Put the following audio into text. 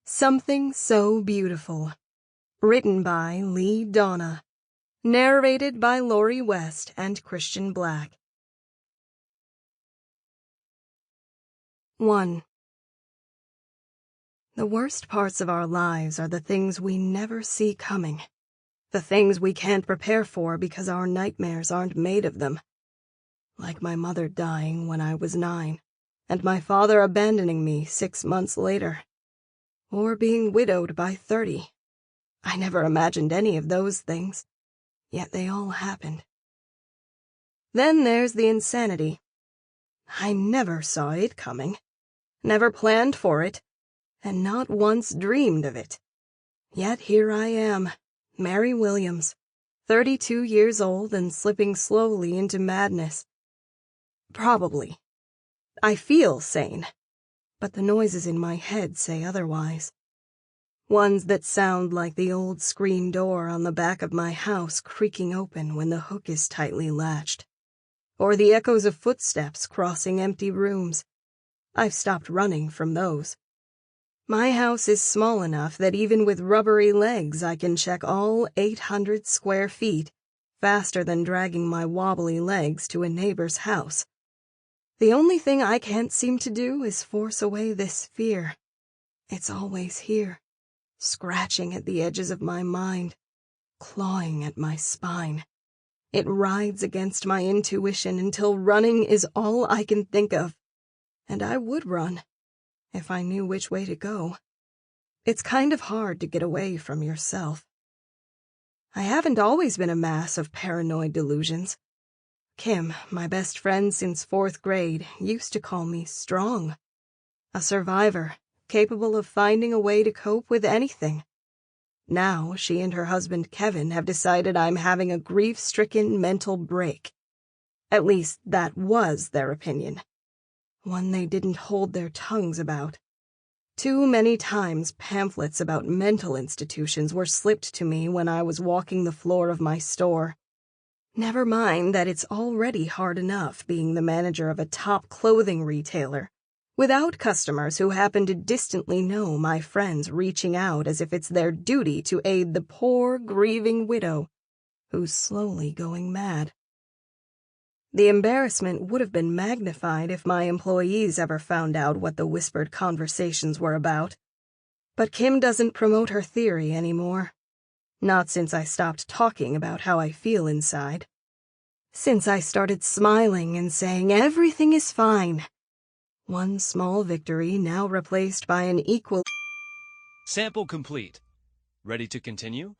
Something So Beautiful. Written by Dawna. Narrated by Laurie West and Christian Black. 1. The worst parts of our lives are the things we never see coming. The things we can't prepare for because our nightmares aren't made of them. Like my mother dying when I was 9, and my father abandoning me 6 months later. Or being widowed by 30. I never imagined any of those things, yet they all happened. Then there's the insanity. I never saw it coming, never planned for it, and not once dreamed of it. Yet here I am, Mary Williams, 32 years old and slipping slowly into madness. Probably. I feel sane, but the noises in my head say otherwise. Ones that sound like the old screen door on the back of my house creaking open when the hook is tightly latched, or the echoes of footsteps crossing empty rooms. I've stopped running from those. My house is small enough that even with rubbery legs I can check all 800 square feet faster than dragging my wobbly legs to a neighbor's house. The only thing I can't seem to do is force away this fear. It's always here, scratching at the edges of my mind, clawing at my spine. It rides against my intuition until running is all I can think of. And I would run, if I knew which way to go. It's kind of hard to get away from yourself. I haven't always been a mass of paranoid delusions. Kim, my best friend since 4th grade, used to call me strong. A survivor, capable of finding a way to cope with anything. Now she and her husband Kevin have decided I'm having a grief-stricken mental break. At least that was their opinion. One they didn't hold their tongues about. Too many times pamphlets about mental institutions were slipped to me when I was walking the floor of my store. Never mind that it's already hard enough being the manager of a top clothing retailer, without customers who happen to distantly know my friends reaching out as if it's their duty to aid the poor, grieving widow who's slowly going mad. The embarrassment would have been magnified if my employees ever found out what the whispered conversations were about. But Kim doesn't promote her theory anymore. Not since I stopped talking about how I feel inside. Since I started smiling and saying everything is fine. One small victory now replaced by an equal... Sample complete. Ready to continue?